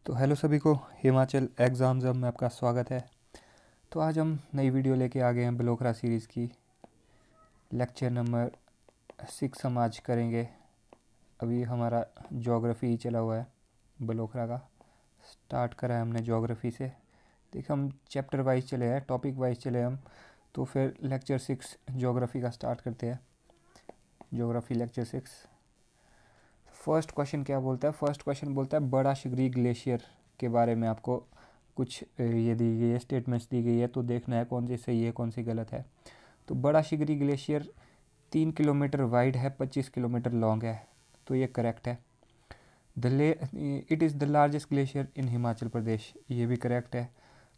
तो हेलो सभी को, हिमाचल एग्ज़ाम्स में आपका स्वागत है। तो आज हम नई वीडियो लेके आ गए हैं बलोखरा सीरीज़ की। लेक्चर नंबर 6 हम आज करेंगे। अभी हमारा ज्योग्राफी चला हुआ है बलोखरा का। स्टार्ट करा है हमने ज्योग्राफी से। देखिए हम चैप्टर वाइज चले हैं, टॉपिक वाइज चले हम। तो फिर लेक्चर 6 ज्योग्राफी का स्टार्ट करते हैं। Geography lecture 6। फर्स्ट क्वेश्चन क्या बोलता है? फर्स्ट क्वेश्चन बोलता है बड़ा शिगरी ग्लेशियर के बारे में आपको कुछ ये दी गई है, स्टेटमेंट्स दी गई है। तो देखना है कौन सी सही है कौन सी गलत है। तो Bara Shigri glacier 3 kilometre wide है, 25 किलोमीटर लॉन्ग है। तो ये करेक्ट है। It is the largest glacier in Himachal Pradesh, ये भी करेक्ट है।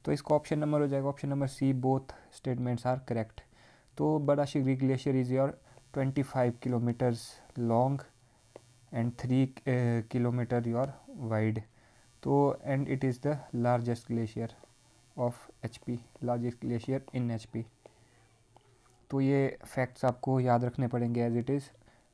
तो इसका ऑप्शन नंबर हो जाएगा option number C, both statements are correct. तो Bara Shigri glacier is your 25 kilometres long and 3 kilometer your wide. तो and it is the largest glacier of HP, largest glacier in HP. तो ये facts आपको याद रखने पड़ेंगे as it is.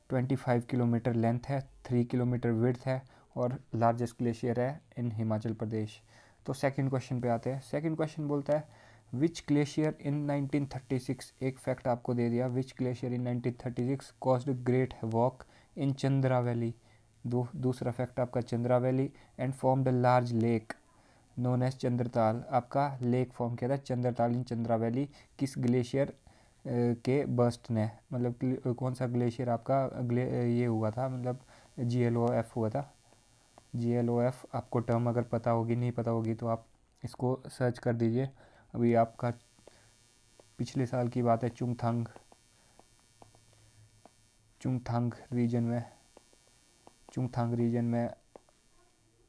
25 kilometre length है, 3 kilometre width है और लार्जेस्ट ग्लेशियर है इन हिमाचल प्रदेश। तो सेकंड क्वेश्चन पे आते हैं। सेकंड क्वेश्चन बोलता है विच ग्लेशियर इन 1936, एक फैक्ट आपको दे दिया, which glacier in 1936 caused great havoc in Chandra valley. दूसरा फैक्ट आपका Chandra valley and formed a large lake known as Chandratal. आपका लेक फॉर्म किया था चंद्रताल इन चंद्रा वैली। किस ग्लेशियर के बर्स्ट ने, मतलब कौन सा ग्लेशियर आपका ये हुआ था, मतलब GLOF हुआ था। GLOF आपको टर्म अगर पता होगी, नहीं पता होगी तो आप इसको सर्च कर दीजिए। अभी आपका पिछले साल की बात है, चुंगथांग रीजन में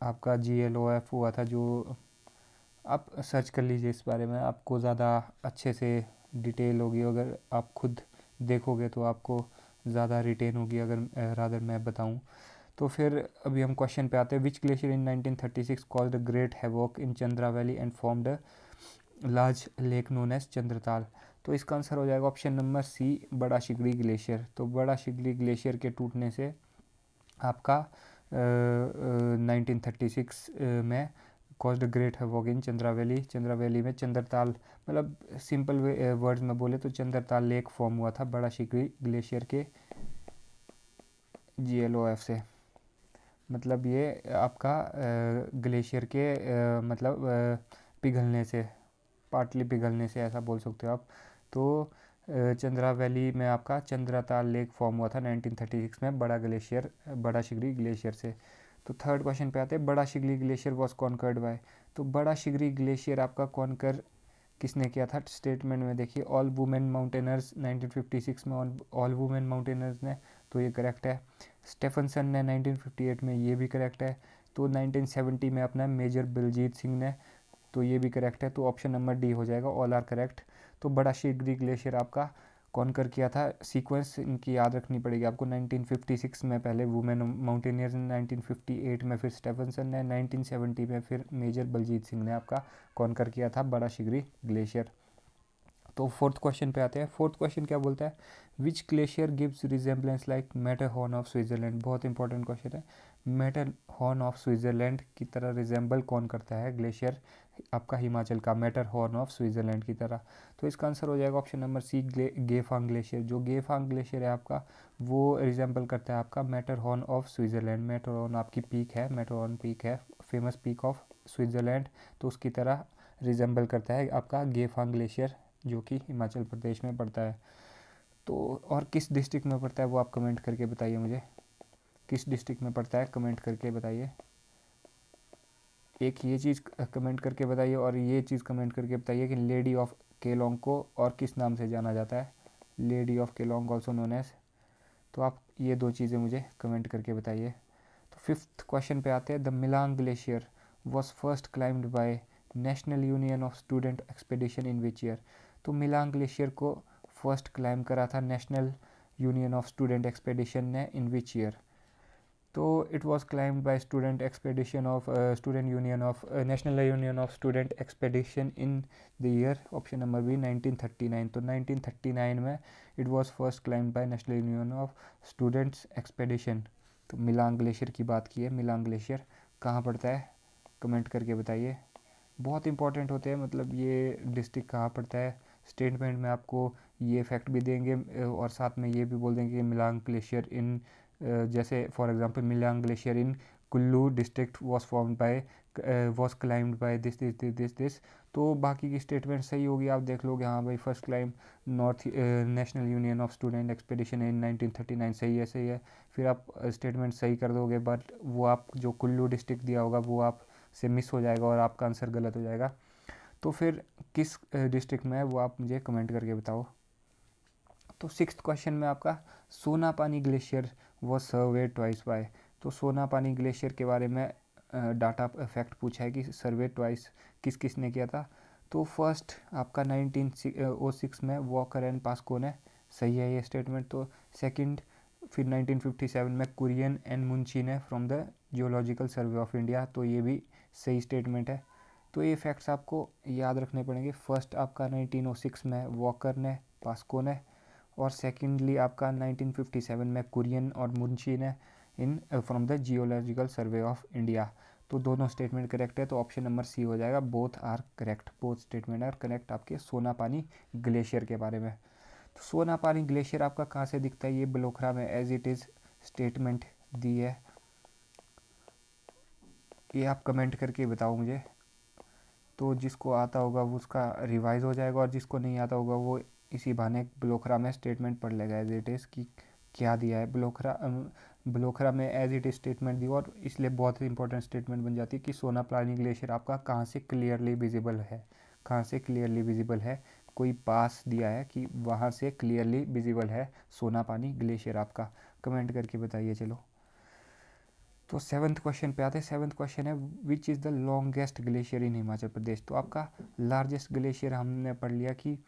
आपका GLOF हुआ था। जो आप सर्च कर लीजिए इस बारे में, आपको ज़्यादा अच्छे से डिटेल होगी। अगर आप खुद देखोगे तो आपको ज़्यादा रिटेन होगी अगर रादर मैं बताऊं। तो फिर अभी हम क्वेश्चन पे आते हैं। Which glacier in 1936 caused the great havoc in Chandra valley and formed a large lake known as Chandratal. तो इसका आंसर हो जाएगा ऑप्शन नंबर सी, बड़ा शिगरी ग्लेशियर। तो बड़ा शिगरी ग्लेशियर के टूटने से आपका 1936 में caused great havoc in Chandra valley में चंद्रताल, मतलब सिंपल वर्ड्स में बोले तो चंद्रताल लेक फॉर्म हुआ था बड़ा शिगरी ग्लेशियर के GLOF से। मतलब ये आपका ग्लेशियर के मतलब पिघलने से, पार्टली पिघलने से ऐसा बोल सकते हो आप। तो चंद्रा वैली में आपका चंद्रताल लेक फॉर्म हुआ था 1936 में बड़ा शिगरी ग्लेशियर से। तो थर्ड क्वेश्चन पे आते हैं। बड़ा Shigri glacier was conquered bye. तो बड़ा शिगरी ग्लेशियर आपका कॉन्कर किसने किया था? स्टेटमेंट में देखिए, ऑल वुमेन माउंटेनर्स 1956 में ऑल वुमेन माउंटेनर्स ने, तो ये करेक्ट है। स्टेफनसन ने 1958 में, ये भी करेक्ट है। तो 1970 में अपना मेजर बलजीत सिंह ने, तो ये भी करेक्ट है। तो ऑप्शन नंबर डी हो जाएगा, ऑल आर करेक्ट। तो बड़ा शिगरी ग्लेशियर आपका कॉन्कर किया था। सीक्वेंस इनकी याद रखनी पड़ेगी आपको। 1956 में पहले वुमेन माउंटेनियर्स ने, 1958 में फिर स्टेफनसन ने, 1970 में फिर मेजर बलजीत सिंह ने आपका कॉन्कर किया था बड़ा शिगरी ग्लेशियर। तो फोर्थ क्वेश्चन पे आते हैं। फोर्थ क्वेश्चन क्या बोलता है? Which glacier gives resemblance like Matterhorn of Switzerland. बहुत इंपॉर्टेंट क्वेश्चन है। मैटरहॉर्न ऑफ स्विट्जरलैंड की तरह रिजेंबल कौन करता है ग्लेशियर आपका हिमाचल का मैटरहॉर्न ऑफ स्विट्जरलैंड की तरह? तो इसका आंसर हो जाएगा option number C, Gephang glacier. जो गेफांग ग्लेशियर है आपका, वो रिजेंबल करता है आपका मैटरहॉर्न ऑफ स्विट्जरलैंड। मैटरहॉर्न आपकी पीक है, मैटरहॉर्न पीक है फेमस पीक ऑफ स्विट्जरलैंड, तो उसकी तरह रिजेंबल करता है आपका गेफांग ग्लेशियर, जो कि हिमाचल प्रदेश में पड़ता है। तो और किस डिस्ट्रिक्ट में पड़ता है वो आप कमेंट करके बताइए मुझे, किस डिस्ट्रिक्ट में पड़ता है कमेंट करके बताइए। एक ये चीज़ कमेंट करके बताइए और ये चीज़ कमेंट करके बताइए कि लेडी ऑफ केलोंग को और किस नाम से जाना जाता है? Lady of Keylong also known as. तो आप ये दो चीज़ें मुझे कमेंट करके बताइए। तो फिफ्थ क्वेश्चन पे आते हैं। The Milang glacier was first climbed by national union of student expedition in which year. तो मिलांग ग्लेशियर को फर्स्ट क्लाइम करा था national union of student expedition ने इन विच ईयर? तो it was climbed by student expedition of student union of national union of student expedition in the year option number B 1939। तो 1939 में it was first climbed by national union of students expedition. तो Milang glacier की बात की है। Milang glacier कहाँ पड़ता है? कमेंट करके बताइए। बहुत इंपॉर्टेंट होते हैं, मतलब ये डिस्ट्रिक्ट कहाँ पड़ता है, स्टेटमेंट में आपको ये फैक्ट भी देंगे और साथ में ये भी बोल देंगे कि मिलांग ग्लेशियर इन, जैसे for example Milang glacier in Kullu district was formed by was climbed by this this this this this. तो बाकी की स्टेटमेंट सही होगी, आप देख लोगे हाँ भाई first climb north national union of student expedition in 1939, सही है सही है। फिर आप स्टेटमेंट सही कर दोगे, बट वो आप जो कुल्लू डिस्ट्रिक्ट दिया होगा वो आप से मिस हो जाएगा और आपका आंसर गलत हो जाएगा। तो फिर किस डिस्ट्रिक्ट में है वो आप मुझे कमेंट करके बताओ। तो सिक्स्थ क्वेश्चन में आपका सोनापानी ग्लेशियर वो सर्वे ट्वाइस बाय। तो सोनापानी ग्लेशियर के बारे में डाटा फैक्ट पूछा है कि सर्वे ट्वाइस किस किस ने किया था। तो फर्स्ट आपका 1906 में वॉकर एंड पास्को ने, सही है ये स्टेटमेंट। तो सेकंड फिर 1957 में कुरियन एंड मुंशी ने from the geological survey of India, तो ये भी सही स्टेटमेंट है। तो ये फैक्ट्स आपको याद रखने पड़ेंगे। फर्स्ट आपका 1906 में वॉकर ने, पास्को ने, और सेकेंडली आपका 1957 में कुरियन और मुंशी ने in from the geological survey of India. तो दोनों स्टेटमेंट करेक्ट है, तो ऑप्शन नंबर सी हो जाएगा, both are correct, both statement are correct आपके सोनापानी ग्लेशियर के बारे में। तो सोनापानी ग्लेशियर आपका कहाँ से दिखता है, ये बलोखरा में एज इट इज़ स्टेटमेंट दी है, ये आप कमेंट करके बताओ मुझे। तो जिसको आता होगा वो उसका रिवाइज हो जाएगा और जिसको नहीं आता होगा वो इसी बहाने बलोखरा में स्टेटमेंट पढ़ लेगा एज इट इज़ कि क्या दिया है। बलोखरा में एज इट इज स्टेटमेंट दी और इसलिए बहुत ही इंपॉर्टेंट स्टेटमेंट बन जाती है कि सोनापानी ग्लेशियर आपका कहाँ से क्लियरली विजिबल है, कहाँ से क्लियरली विजिबल है, कोई पास दिया है कि वहाँ से क्लियरली विजिबल है सोनापानी ग्लेशियर आपका। कमेंट करके बताइए। चलो तो सेवन्थ क्वेश्चन पे आते हैं। सेवन्थ क्वेश्चन है which is the longest glacier in Himachal Pradesh. तो आपका लार्जेस्ट ग्लेशियर हमने पढ़ लिया कि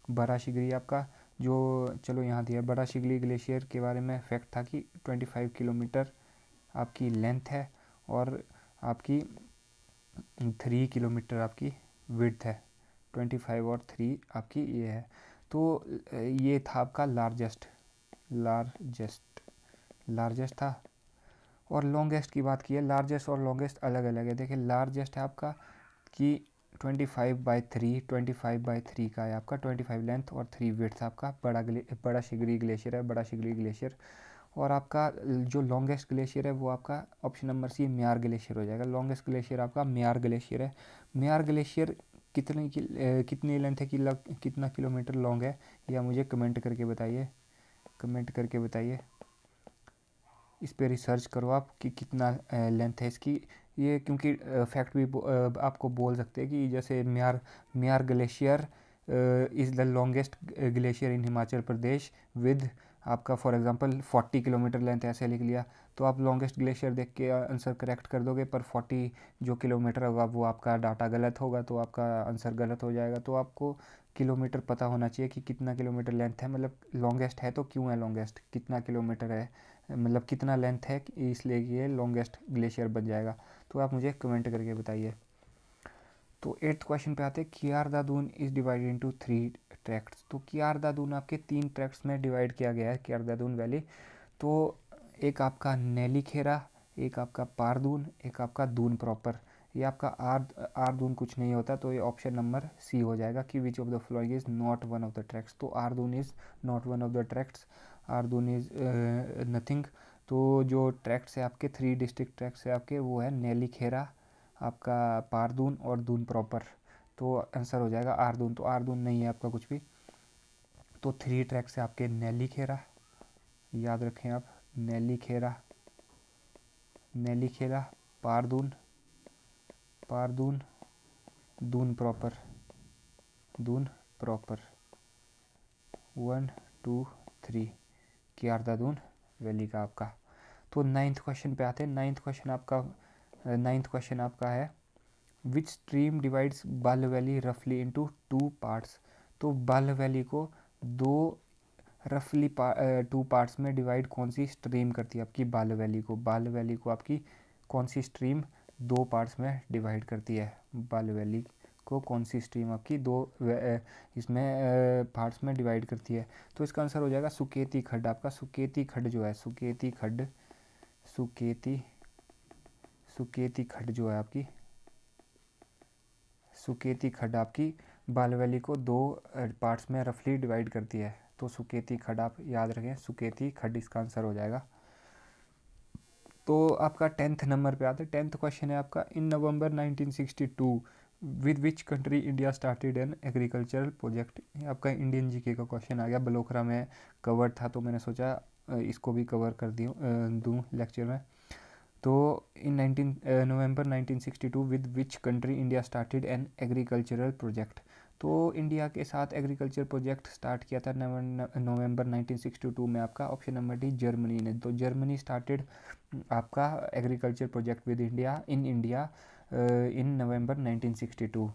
बराशिगरी आपका, जो चलो यहाँ दिया बराशिगली ग्लेशियर के बारे में फैक्ट था कि 25 किलोमीटर आपकी लेंथ है और आपकी 3 किलोमीटर आपकी विड्थ है, 25 और 3 आपकी ये है। तो ये था आपका लार्जेस्ट लार्जेस्ट था। और लॉन्गेस्ट की बात की है, लार्जेस्ट और लॉन्गेस्ट अलग अलग है। देखिए लार्जेस्ट है आपका कि 25/3 का है आपका 25 लेंथ और 3 विड्थ आपका बड़ा शिगरी ग्लेशियर है, बड़ा शिगरी ग्लेशियर। और आपका जो लॉन्गेस्ट ग्लेशियर है वो आपका ऑप्शन नंबर सी म्यार ग्लेशियर हो जाएगा। लॉन्गेस्ट ग्लेशियर आपका म्यार ग्लेशियर है। म्यार ग्लेशियर कितनी लेंथ है, कितना किलोमीटर लॉन्ग है, या मुझे कमेंट करके बताइए, कमेंट करके बताइए। इस पर रिसर्च करो आप कि कितना लेंथ है इसकी। ये क्योंकि फैक्ट भी आपको बोल सकते हैं कि जैसे म्यार glacier is the longest glacier in Himachal Pradesh with आपका फॉर एग्जांपल 40 किलोमीटर लेंथ, ऐसे लिख लिया तो आप लॉन्गेस्ट ग्लेशियर देख के आंसर करेक्ट कर दोगे, पर 40 जो किलोमीटर होगा वो आपका डाटा गलत होगा तो आपका आंसर गलत हो जाएगा। तो आपको किलोमीटर पता होना चाहिए कि कितना किलोमीटर लेंथ है, मतलब लॉन्गेस्ट है तो क्यों है लॉन्गेस्ट, कितना किलोमीटर है, मतलब कितना लेंथ है, इसलिए ये लॉन्गेस्ट ग्लेशियर बन जाएगा। तो आप मुझे कमेंट करके बताइए। तो 8th क्वेश्चन पे आते हैं, कियार दादून इज डिवाइडेड इनटू 3 ट्रैक्ट्स। तो कियार दादून आपके 3 ट्रैक्ट्स में डिवाइड किया गया है, कियार दादून वैली। तो एक आपका नैली खेरा, एक आपका पारदून, एक आपका दून प्रॉपर। ये आपका आरदून कुछ नहीं होता, तो ये ऑप्शन नंबर सी हो जाएगा कि which of the flowing is not one of the tracts. तो आरदून is not one of the tracts, आरदून इज नथिंग। तो जो ट्रैक्ट्स है आपके 3 डिस्ट्रिक्ट ट्रैक्ट्स है आपके वो है नैली खेरा, आपका पारदून और दून प्रॉपर। तो आंसर हो जाएगा आरदून। तो आरदून नहीं है आपका कुछ भी। तो 3 ट्रैक्स है आपके नैली खेरा, याद रखें आप, Naili Khera, Naili Khera, Pardun, Pardun, Doon proper, Doon proper, 1 2 3 Kiardadun valley का आपका। तो 9th क्वेश्चन पे आते हैं। 9th क्वेश्चन आपका है विच स्ट्रीम डिवाइड्स बाल वैली रफली इनटू 2 पार्ट्स। तो बाल वैली को रफली 2 पार्ट्स में डिवाइड कौन सी स्ट्रीम करती है आपकी बाल वैली को, बाल वैली को आपकी कौन सी स्ट्रीम 2 पार्ट्स में डिवाइड करती है, बाल वैली को कौन सी स्ट्रीम आपकी इसमें पार्ट्स में डिवाइड करती है। तो इसका आंसर हो जाएगा सुकेती खड्ड आपका। सुकेती खड्ड जो है, सुकेती खड्ड जो है आपकी सुकेती खड्ड आपकी बाल वैली को 2 पार्ट्स में रफली डिवाइड करती है। तो सुकेती खड्ड आप याद रखें, सुकेती खड्ड इसका आंसर हो जाएगा। तो आपका 10th नंबर पे आता है। 10th क्वेश्चन है आपका, इन November 1962 with which country India started an agricultural project. आपका इंडियन जीके का क्वेश्चन आ गया, बलोखरा में कवर था तो मैंने सोचा इसको भी कवर कर दूँ लेक्चर में। तो इन November 1962 with which country India started an agricultural project. तो इंडिया के साथ एग्रीकल्चर प्रोजेक्ट स्टार्ट किया था नवंबर 1962 में आपका ऑप्शन नंबर डी जर्मनी ने। तो जर्मनी स्टार्टेड आपका agriculture project with India in November 1962।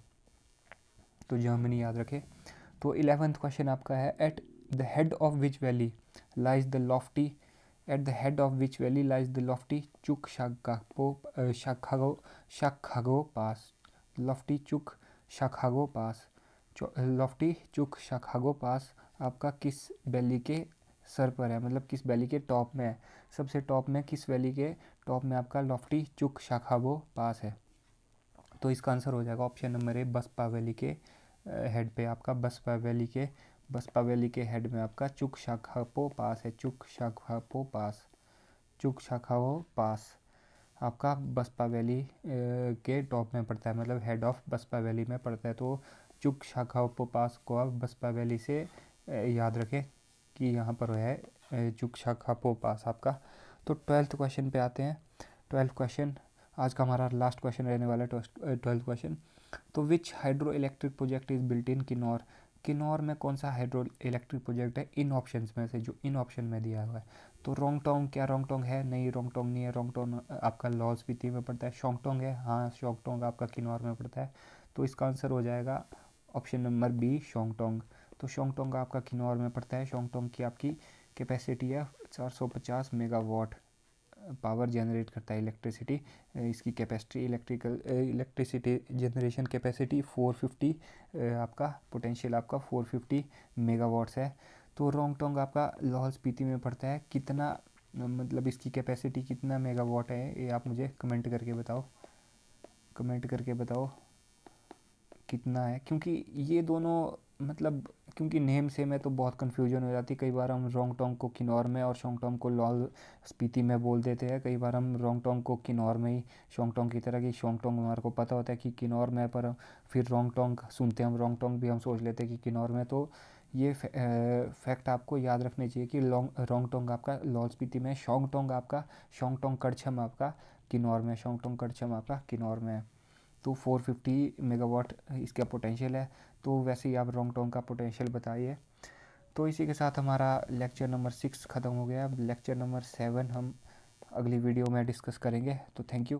तो जर्मनी याद रखें। तो 11th क्वेश्चन आपका है, at the head of which valley lies the Lofty At the head of which valley lies the lofty Chukchago Pass? Lofty Chukchago Pass, lofty Chukshakhago pass आपका किस valley के sir पर है, मतलब किस वैली के टॉप में है? सबसे टॉप में किस वैली के टॉप में आपका लॉफ्टी चुकशाखागो पास है? तो इसका आंसर हो जाएगा option number A, Baspa valley के हेड पे आपका बसपा वैली के हेड में आपका चुकशाखापो पास है। चुकशाखापो पास आपका बसपा वैली के टॉप में पड़ता है, मतलब हेड ऑफ बसपा वैली में पड़ता है। तो चुकशाखापो पास को आप बसपा वैली से याद रखें कि यहाँ पर है चुकशाखापो पास आपका। तो 12th क्वेश्चन पे आते हैं। 12th क्वेश्चन आज का हमारा लास्ट क्वेश्चन रहने वाला है, 12th क्वेश्चन। तो which hydro electric project is built in Kinnaur? Kinnaur में कौन सा हाइड्रो इलेक्ट्रिक प्रोजेक्ट है इन ऑप्शंस में से, जो इन ऑप्शन में दिया हुआ है? तो रोंगटोंग, क्या रोंगटोंग है? नहीं, रोंगटोंग नहीं है। रोंगटोंग आपका लाहौल स्पीति में पड़ता है। शोंगटोंग है? हाँ, शोंगटोंग आपका किन्नौर में पड़ता है। तो इसका आंसर हो जाएगा ऑप्शन नंबर बी, शोंगटोंग। तो शोंगटोंग आपका किन्नौर में पड़ता है। शोंगटोंग की आपकी कैपेसिटी है 450 मेगावाट पावर जनरेट करता है, इलेक्ट्रिसिटी। इसकी कैपेसिटी इलेक्ट्रिसिटी जनरेशन कैपेसिटी 450 आपका पोटेंशियल आपका 450 मेगावाट्स है। तो रोंगटोंग आपका लाहौल स्पीति में पड़ता है। कितना, मतलब इसकी कैपेसिटी कितना मेगावाट है, ये आप मुझे कमेंट करके बताओ कितना है। क्योंकि ये दोनों, मतलब क्योंकि नेम सेम है तो बहुत कन्फ्यूजन हो जाती है। कई बार हम रोंगटोंग को किन्नौर में और शोंगटोंग को लाहौल स्पीति में बोल देते हैं। कई बार हम रोंगटोंग को किन्नौर में ही शोंगटोंग की तरह की, शोंगटोंग हमारे को पता होता है कि किन्नौर में, पर फिर रोंगटोंग सुनते हम रोंगटोंग भी हम सोच लेते हैं कि किन्नौर में। तो ये फैक्ट आपको याद रखने चाहिए कि रोंगटोंग आपका लाहौल स्पीति में, शोंगटोंग कड़छम आपका किन्नौर में, शोंगटोंग कड़छम आपका किन्नौर में है। तो 450 मेगावाट इसका पोटेंशियल है। तो वैसे ही आप रोंगटोंग का पोटेंशियल बताइए। तो इसी के साथ हमारा लेक्चर नंबर 6 ख़त्म हो गया। अब लेक्चर नंबर 7 हम अगली वीडियो में डिस्कस करेंगे। तो थैंक यू।